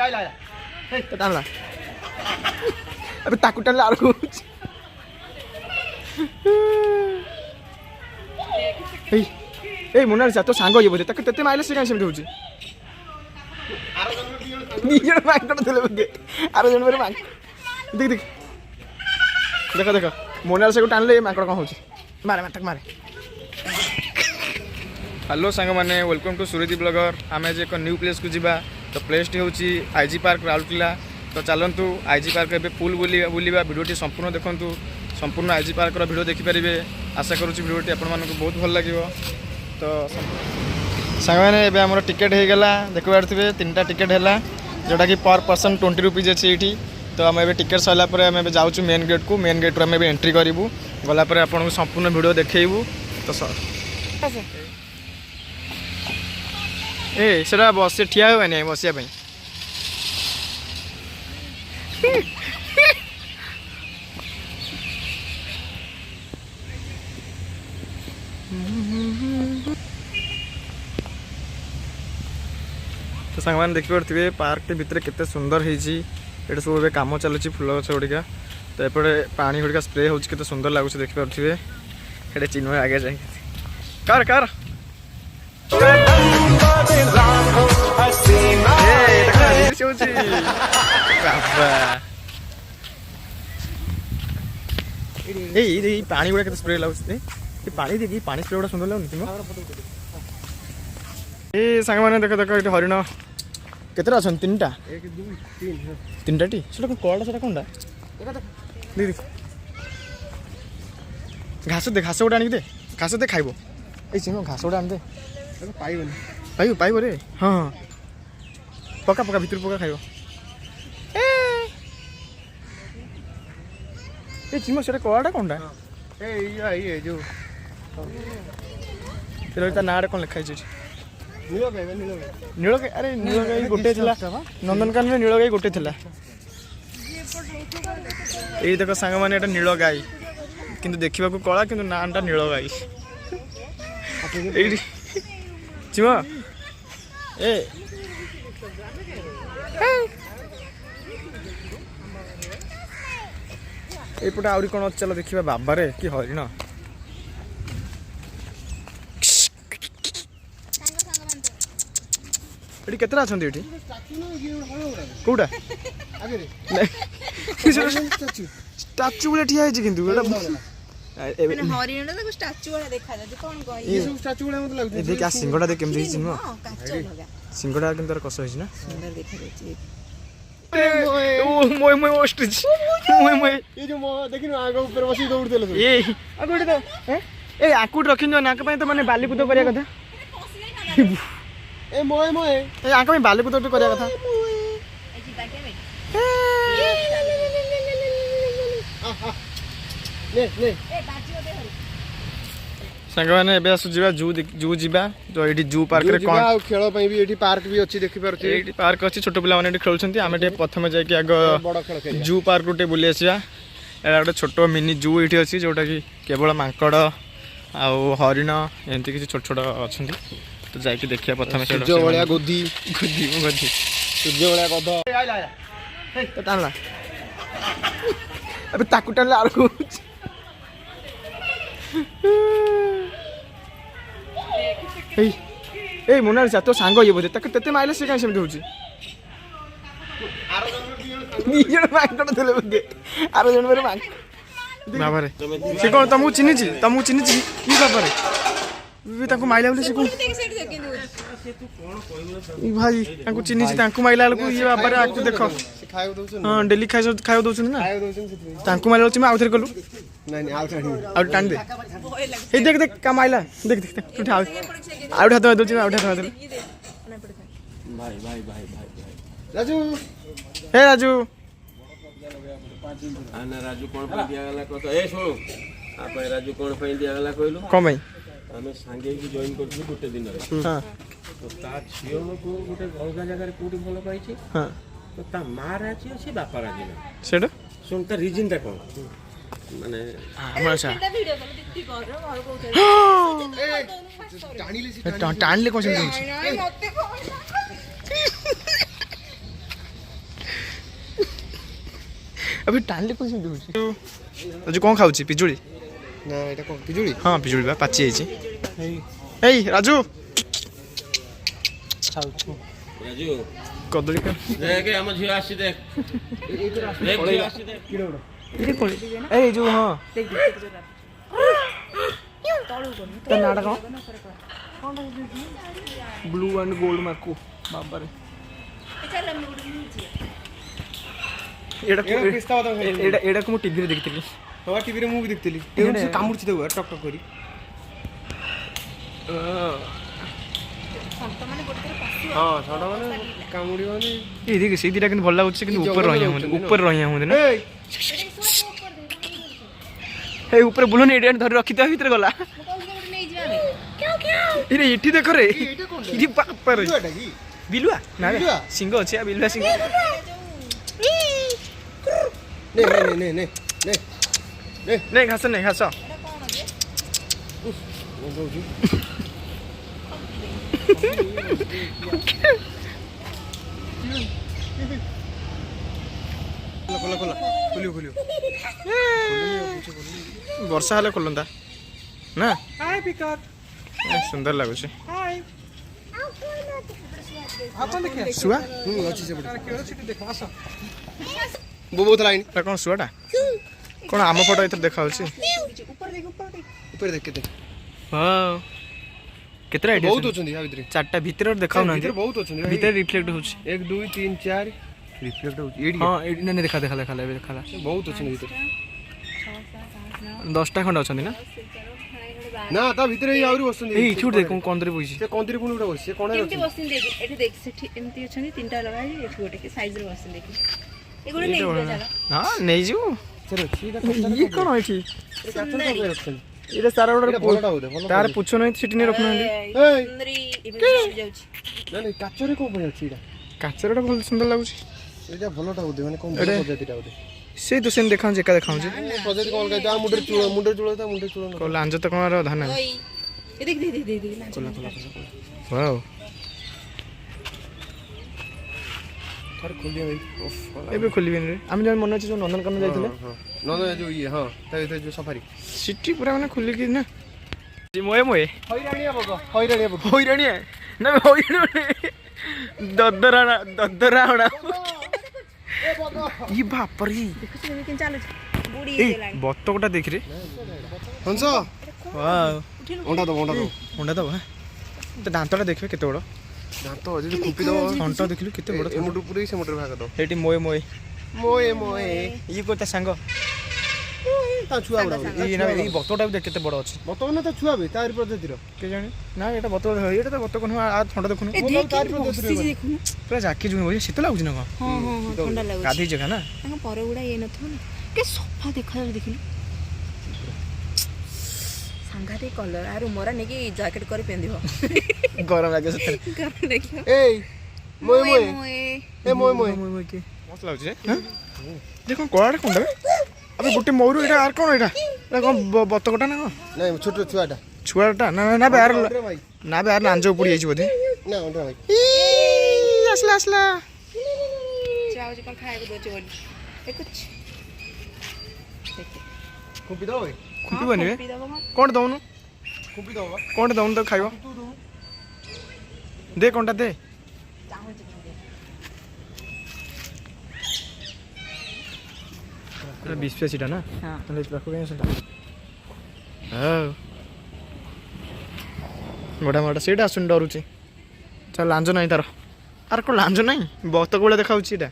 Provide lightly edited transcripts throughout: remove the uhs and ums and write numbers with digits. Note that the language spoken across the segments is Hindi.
तो टाणला अबे ताकू टाणला आर को ए मोनालिसा तो सांग ये बोले तक तते माइले से काई सेमते होची निजन मांकड़ देले बगे आरो जन मेरे मांक देख देख देखा देखा मोनालिसा को टाणले मांकड़ कोन होची मारे माटक मारे। हेलो सांग माने वेलकम टू सूरज ब्लॉगर आम आज एक न्यू प्लेस को जीवा तो प्लेस टी होची आईजी पार्क राउरकेला तो चलतु आईजी पार्क ए फुल बुलवा भिडियोटी संपूर्ण देखु संपूर्ण आईजी पार्क भिडियो देखिपारे आशा करुँच भिडियोटी आपण मानक बहुत भल लगे तो सांग मैंने एवं आम टिकेट हो गला देख पारे 3टा टिकेट है जोटा कि पर पर्सन 20 रुपीज अच्छे ये तो आम ए टिकेट सरला आम जाऊँ मेन गेट को मेन गेट आम एंट्री करूँ गलापर आपको संपूर्ण भिडियो देखू तो सर ए सेटा बस ठिया हुआ नहीं बसिया तो सांग मैंने देखिपे पार्क टे भितर केते सुंदर होती सब कम चलुची फुल गछ गुड़िका तो एपटे पानी गुड़िका स्प्रे हो सुंदर लगुच देखिपे ये चिन्ह आगे जाए कार कार पानी गुड़ा स्प्रे लगुच पानी देखिए पानी स्प्रे गुड़ा सुंदर लगुनि तुम ए सांग मैंने देख देख ये हरिण केतरा अच्छा 3टा 3टा टी कौड़ा से कौन दीदी घास दे घास गोटे आनिक दे घास दे खाइब ए चिन्ह घास गोटे आन दे पाइब पाइब रे हाँ हाँ पका पका भितर पका खाइब ए चिन्ह से कौड़ा कौनटा ए जो ना कौन लिखाई नीलगाई अरे नीलगाई गोटे नंदनकान में नीलगाई गोटे यही देख सांग मैंने एटा नीलगाई किंतु देखा कला कि नाटा नीलगाई चिमा ए एपटे आउरी कौन चल देखा बाबारे कि हरिण ये केतरा अच्छा ये कौटा स्टाच्यू भाई ठिया किंतु सिंगड़ा देख केमती सिंगड़ा कि कस ना आकूट रखी नाक तो मैंने बालीपुत करा कथा ए मोए मोए ए आंका में बाले पुतो करिया कथा ले ले ए बाजियो दे हरि संग माने एबे आसु जीवा जू जीवा तो एठी जू पार्क रे कोन खेलो पई भी एठी पार्क भी अछि देखि पारछि एठी पार्क अछि छोटो पिला माने एठी खेलछंती आमे टे प्रथमे जाय कि आग बड़ खेल खेल जू पार्क उटे बुली आसीबा एटा गोटे छोटो मिनी जू एठी अछि जोटा कि केवल मांकड़ आ हरिण एंती कि छोट छोट अछंती तो जाके देखिया प्रथम सूर्य वाला गोदी गोदी गोदी सूर्य वाला गध आइला हे तो टाणला अबे ताकू टाणला आर को ए मोनालिसा तो सांग ये बोले तक तते माइले से काई सेमते होची आरो जन निजन मांकड़ देले बगे आरो जन मेरे मांक बाबारे से कोन तमु चिन्हिची की बाबारे भी ताको माइला बोले से को भाई ताको चिन्हिची ताको माइला को ये बाबारे आकु देखो खायो दोछन हां डेली खायो दोछन ना खायो दोछन ताको माइला छी आउथर कलु नहीं आउ टाण दे ए देख देख का माइला देख देख तू उठा आउट हाथ दोछन आउट हाथ भाई भाई भाई भाई राजू हे राजू आना राजू कोन पे दिया गला को ए सुनो आप राजू कोन पे दिया गला कहलु कम आमे सांगे की जॉइन करथि गोटे दिन रे हां तो ता छियो को गोटे अलगा जगह रे कोठी भलो पाई छी हां तो ता मार आछि से बापा राजी ना सेडो सुन ता रीजन ता कोन माने हमर सा वीडियो को दिक्ति कर घर को टाणीले कोन से मते अभी टाणले कौन सेमती होची आज कोन खाउची पिजुली ना एटा को पिजुली हां पिजुली बा पाची आइची एई राजू राजू कदली का देख हम झियो आसी देख देख झियो आसी देख इरे कोले ए जो हां देख तो नाटक ब्लू एंड गोल्ड मार्को बाबा रे एडा को टीवी रे देखितली तो टीवी रे मूवी देखतली एउ से कामुरछि देबो टक टक करी हां छोटा माने कामुडी माने ए देख से दिरा किन भल लागुछ किन ऊपर रहिया हुन ना ए ऊपर बुलो ने एडा धरि रखिता भीतर गला इरे इठी देख रे इठी बाप रे बिलुआ ना सिंह अछि आ बिलुआ सिंह नहीं घास नहीं घास वर्षा हेले खोलता ना सुंदर लगुच शुआ बहुत लाइन कौन शुआटा कौन आम फोटो इधर देखा ऊपर देख के देख हां केतरा आइडिया बहुत होचंदी आ भीतर चारटा भीतर देखाउ ना बहुत होचंदी भीतर रिफ्लेक्ट होची 1 2 3 4 रिफ्लेक्ट होची एडी हां एडी ने देखा देखा देखा देखा बहुत होचंदी भीतर 10टा खंड अछंदी ना ना ता भीतर ही आउरी बसंदी ए छुट देख कोंदरे बइसी से कोंदरी कोन उडा बस से कोन केमती बसिन देख एठी देख सेठी एमती अछंदी तीनटा लगाई एठी गोटे के साइज रे बसिन देख एगुडे नै जाला हां नै जो चलो ठीक है ये कोन होइठी काचन को रखछन इरे सारा बोलटा ओडर होदे तार पुछो नै सिटी नै रखना ए सुंदरी इबे जाउची ना नहीं काचरे को पय अछि एटा काचरटा बहुत सुंदर लागुची एटा भलोटा होदे माने कोन प्रजातिटा होदे से तो सेम देखाउ जेका देखाउ जे प्रजाति कोन का जा मुंडर चूळ को लांज तो कोन धान ओई ए देख देख देख देख वाओ थर खोलिया भाई एबे खोलिबेन रे हम जन मन अछि जो नंदनकानन जाइथिले न न जो ये हां ता जो सफारी सिटी पूरा माने खुली कि ना जी मोए मोए हैरानिया बगो होइराणी ना होइराणी ददरा होना ए बगो ई बाप रे देखु केन चालू बुडी ए लाग बत्तकटा देख रे हंस वाओ ओंडा दो होंडा दबा तो दांतटा देखबे केते बड़ दांत अजे खुपी दो घंटा देखलु केते बड़ ए मुंडू पुरी से मुंडर भाग दो हेटी मोए मोए मोए ई कोता संग ता छुआ बड़ा ई ना ई बत्तकटा भी देख केते बड़ अछि बतो ना ता छुआ बे तार प्रजाति रो के जाने ना एटा बत्तक एटा तो बत्तक न आ ठंडा देखुनु ए देख बसी देखु पूरा जाकी जुन होई शीत लागु न हां हां ठंडा लागु गाधी जगह ना तांग पर उडा ये नथो ना के सोफा देखा देखिलु संगाते कलर आरो मोरा नेकी जैकेट कर पेंदिबो गरम लागे सते गरम देखियो ए मोए मोए के मस्त लागु जे हां देखो कोड़ा कोंडा अबे गुटे मोरू एटा आर कोन एटा कोन बत्तकटा ना नहीं छोटो छुआटा छुआटा ना ना बेर ना बेर नांजो पुड़ी आइछ बोधे ना ओंडा भाई असला चाव जे कोन खाए को दोचे बोली ए कुछ खुपी दो भाई खुपी बने कोन दउनु खुपी दो कोन दउनु तो खाइबो दे कोनटा दे अरे 20 पे सीटा ना हां ले रखो के सेटा हां बड़ा सेटा सुन डरुची चल लांज नहीं तार आर को लांज नहीं बहुत गोळे देखाउची एटा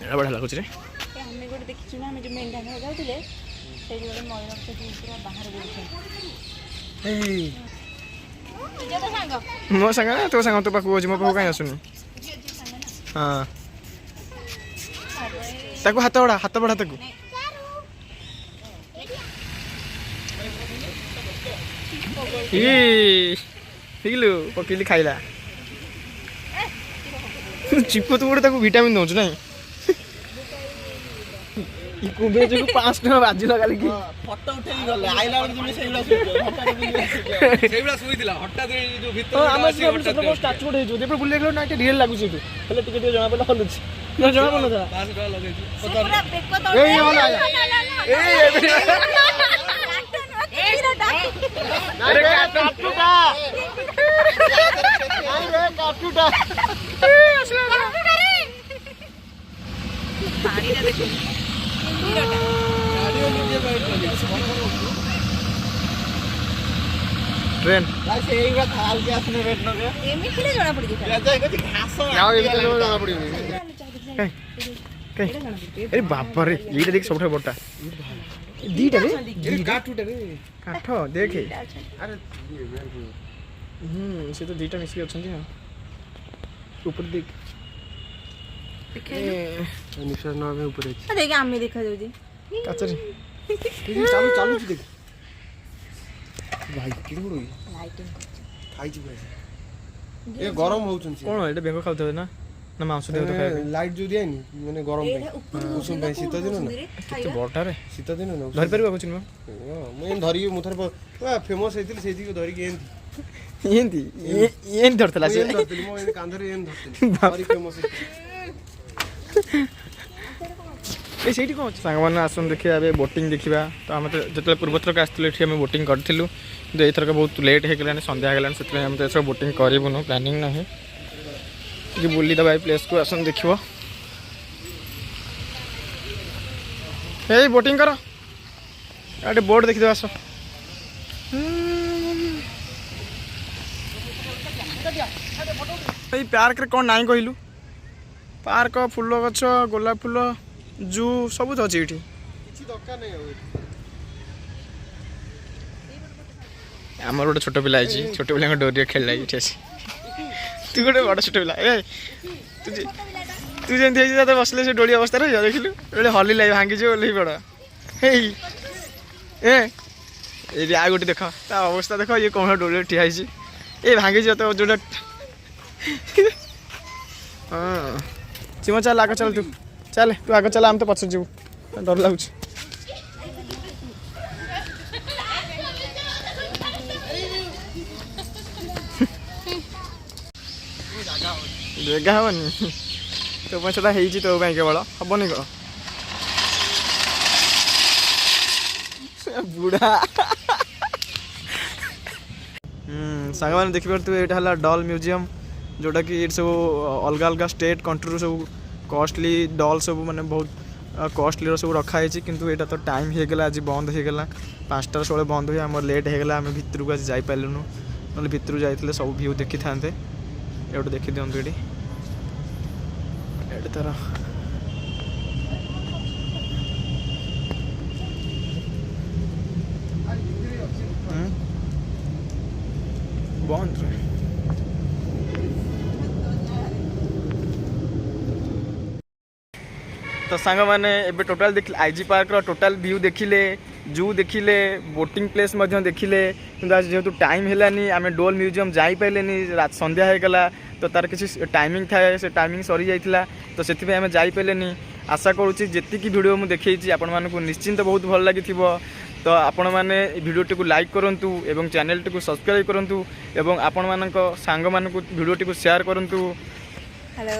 एटा बड़ा लागुची रे हमें गोटे देखिछु ना हम जे मेंढा खा जाउतिले से गोटे मयूर से पूरा बाहर बोलछे ए जे तो सांग मो संग तो संग तो पाकु मो पाकु काई आसुनी हां ताकू हाथ बड़ा ताकू हिलु पकेली खाइला चिप तो गोटे ताकू विटामिन दउछ नहीं କୁମ୍ଭୀର ଯୋଗୁ 500 ଟଙ୍କା ବାଜିଲା କାଲି କି ଫଟୋ ଉଠେଇକି ଗଲେ ଆଇଲା ବେଳକୁ ଯେମିତି ସେଇଗୁଡ଼ା ଶୋଇଥିବ ସେଇଗୁଡ଼ା ଶୋଇଥିଲା ହଠାତ୍ ଏଇ ଯୋଉ ଭିତରେ ଆମେ ଷ୍ଟାଚୁ ଗୋଟେ ହେଇଛୁ ଯେବେ ବୁଲି ଦେଖିଲୁ ନା ଏଠି ରିଏଲ ଲାଗୁଛି ଏଠୁ ହେଲେ ଟିକେ ଟିକେ ଜଣା ପଡ଼ିଲା ହଲୁଛି ନା ଜଣା ପଡ଼ୁନଥିଲା 500 ଟଙ୍କା ଲଗେଇଛୁ ଏଇ ହେଲା ଆରେ କାଟୁଟା ଆରେ କାଟୁଟା ପାଣିଟା ଦେଖୁ ट्रेन ସେଇଗୁଡ଼ା ଥାଉଛି ଆସୁନି ରେଟ୍ ନଗେ ଏମିତିରେ ଜଣା ପଡ଼ିଯିବ ଘାସ अरे बाप रे ये देख सब बड़ा दीटा रे काठ देखे अरे से तो दीटा मिसिक अछंती हां ऊपर देख निश्वास न आवे ऊपर आ देख आमे देखा जाउजी काचरी चालू चालू देख भाई कि गुडो लाइटिंग खाई छी भाई ए गरम होउछन कोन एटा बेंगो खाउथबे ना ना मांस देव तो खाए लाइट जो दियानी माने गरम पे उषुम पे शीत दिन ना केते बड़टा रे शीत दिन ना धरि परबा कुछ न मैं धरि मुथर फेमस हेतिल सेति को धरि के एंती एंती धरतला से धरतली मो कांधरे एन धरतली धरि फेमस ए सेठी कोन सांग माने आसन देखिया बे बोटिंग देखिबा तो हम तो जतले पूर्वतर का आस्तले एठी हम बोटिंग करथिलु तो एथर का बहुत लेट हे गेलानी संध्या गेलानी सेतले हम तो एथर बोटिंग करिबुनु प्लानिंग नाही कि बुली दबाई प्लेस को आसन देखिबो ए बोटिंग करो आटे बोर्ड देखि दो आसो ए पार्क रे कोन नाही कहिलु पार्क फूल गछ गोलाप फूल जू सब अच्छी ये आमर गोटे छोट पिला छोट पिला डोरी खेल तू गोटे बड़ छोट पिला ए तू जमी बसले से डोली अवस्था रही देखिलु हल लाई भांगी ओल्ल पड़ ए आ गोटे देख ता अवस्था देख ये कौन डोली ठिया ये भांगी जो जोटा हाँ चिम चल आग चल तू चल तू आग चल आम तो पछ जीव डर लगुच जगह हेनी तो पैसा तो केवल हेनी कह बुढ़ा सांग मैंने देखिए यहाँ है डॉल म्यूजियम जोटा कि ये सब अलग अलग स्टेट कंट्री सब कॉस्टली डॉल सब माने बहुत कॉस्टली सब रखाई किंतु यहाँ तो टाइम हो गला आज बंद हो गला 5टा से बंद हुए आम लेट हो गला आम भितर को आज जापारूँ ना भितर जाते सब व्यू देखी था ये देखी दिखाँ ये तार बंद रहे तो सांग मैंने एबे टोटाल देखिले आईजी पार्क रो टोटाल व्यू देखिले जू देखिले बोटिंग प्लेस मध्य देखिले किंतु आज जेहेतु टाइम हेलानी आमे डोल म्यूजियम जाई पाइलेनी रात संध्या हो गला तो तार किसी टाइमिंग था से टाइमिंग सरी जाइथिला तो सेति आमे जाई पाइलेनी आशा करूची जेतिकी वीडियो मु देखैची आपण मानकु निश्चिंत बहुत भल लागिथिबो तो आपण माने वीडियो टी को लाइक करंतु एवं चैनल टी को सब्सक्राइब करंतु एवं आपण मानक सांग मानकु वीडियो टी को शेयर करंतु हेलो